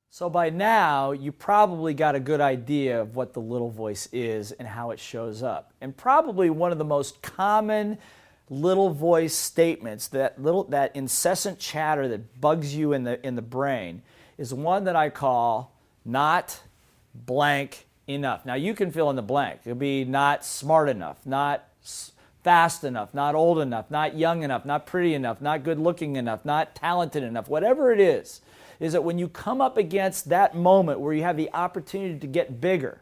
So by now, you probably got a good idea of what the little voice is and how it shows up. And probably one of the most common little voice statements, that incessant chatter that bugs you in the brain, is one that I call not blank enough. Now you can fill in the blank. It'll be not smart enough, not fast enough, not old enough, not young enough, not pretty enough, not good looking enough, not talented enough, whatever it is that when you come up against that moment where you have the opportunity to get bigger,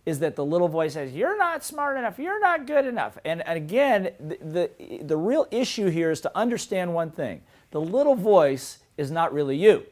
is that the little voice says, you're not smart enough, you're not good enough. And again, the real issue here is to understand one thing. The little voice is not really you.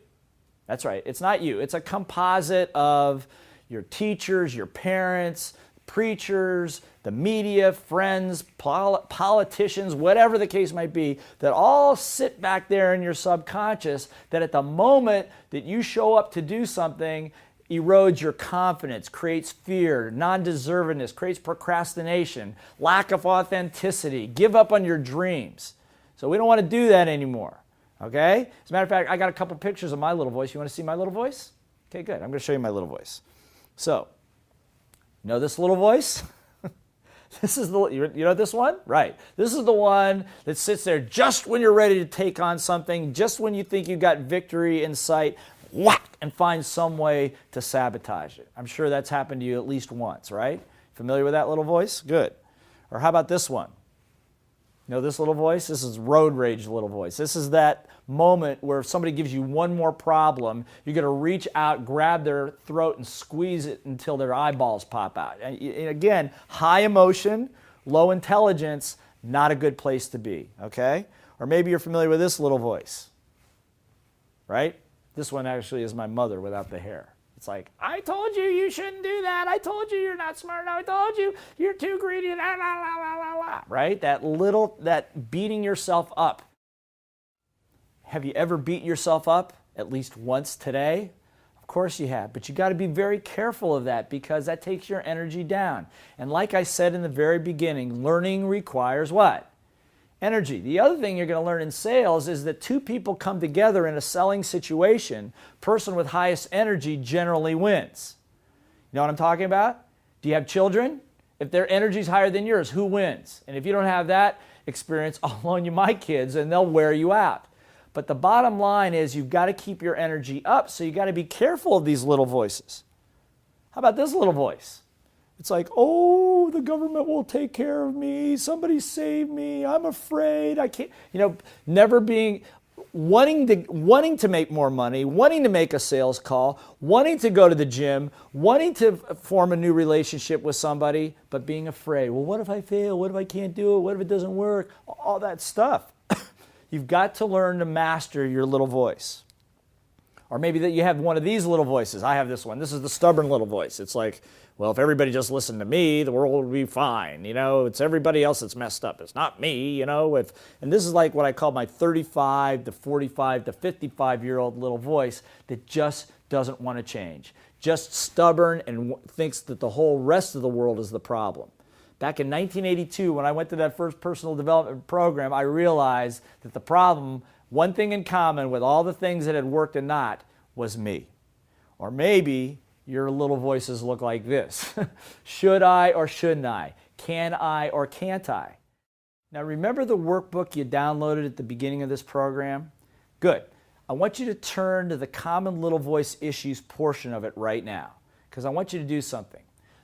That's right, it's not you. It's a composite of your teachers, your parents, preachers, the media, friends, politicians, whatever the case might be, that all sit back there in your subconscious that at the moment that you show up to do something, erodes your confidence, creates fear, non-deservedness, creates procrastination, lack of authenticity, give up on your dreams. So we don't want to do that anymore, okay? As a matter of fact, I got a couple pictures of my little voice. You want to see my little voice? Okay, good. I'm going to show you my little voice. So, you know this little voice? This is you know this one? Right. This is the one that sits there just when you're ready to take on something, just when you think you got victory in sight, whack, and find some way to sabotage it. I'm sure that's happened to you at least once, right? Familiar with that little voice? Good. Or how about this one? You know this little voice? This is road rage little voice. This is that moment where if somebody gives you one more problem, you're going to reach out, grab their throat, and squeeze it until their eyeballs pop out. And again, high emotion, low intelligence, not a good place to be, okay? Or maybe you're familiar with this little voice, right? This one actually is my mother without the hair. It's like, I told you you shouldn't do that. I told you you're not smart enough. I told you you're too greedy. La, la, la, la, la, la. Right? That beating yourself up. Have you ever beaten yourself up at least once today? Of course you have, but you got to be very careful of that because that takes your energy down. And like I said in the very beginning, learning requires what? Energy. The other thing you're going to learn in sales is that two people come together in a selling situation, person with highest energy generally wins. You know what I'm talking about? Do you have children? If their energy is higher than yours, who wins? And if you don't have that experience, I'll loan you my kids and they'll wear you out. But the bottom line is you've got to keep your energy up, so you've got to be careful of these little voices. How about this little voice? It's like, oh, the government will take care of me. Somebody save me. I'm afraid. I can't. You know, never being, wanting to make more money, wanting to make a sales call, wanting to go to the gym, wanting to form a new relationship with somebody, but being afraid. Well, what if I fail? What if I can't do it? What if it doesn't work? All that stuff. You've got to learn to master your little voice. Or maybe that you have one of these little voices. I have this one. This is the stubborn little voice. It's like, well, if everybody just listened to me, the world would be fine. You know, it's everybody else that's messed up. It's not me, you know. And this is like what I call my 35 to 45 to 55-year-old little voice that just doesn't want to change. Just stubborn and thinks that the whole rest of the world is the problem. Back in 1982, when I went to that first personal development program, I realized that the problem, one thing in common with all the things that had worked and not, was me. Or maybe your little voices look like this. Should I or shouldn't I? Can I or can't I? Now remember the workbook you downloaded at the beginning of this program? Good. I want you to turn to the common little voice issues portion of it right now, because I want you to do something.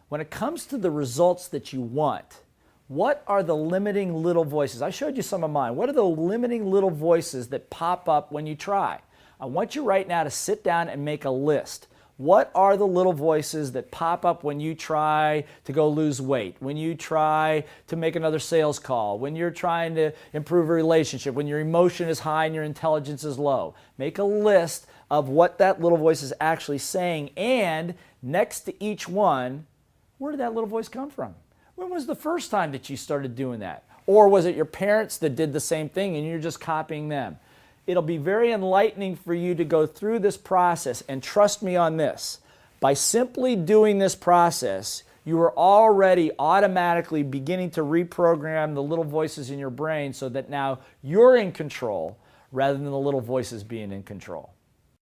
When it comes to the results that you want, what are the limiting little voices? I showed you some of mine. What are the limiting little voices that pop up when you try? I want you right now to sit down and make a list. What are the little voices that pop up when you try to go lose weight, when you try to make another sales call, when you're trying to improve a relationship, when your emotion is high and your intelligence is low? Make a list of what that little voice is actually saying, and next to each one, where did that little voice come from? When was the first time that you started doing that? Or was it your parents that did the same thing and you're just copying them? It'll be very enlightening for you to go through this process, and trust me on this. By simply doing this process, you are already automatically beginning to reprogram the little voices in your brain so that now you're in control rather than the little voices being in control.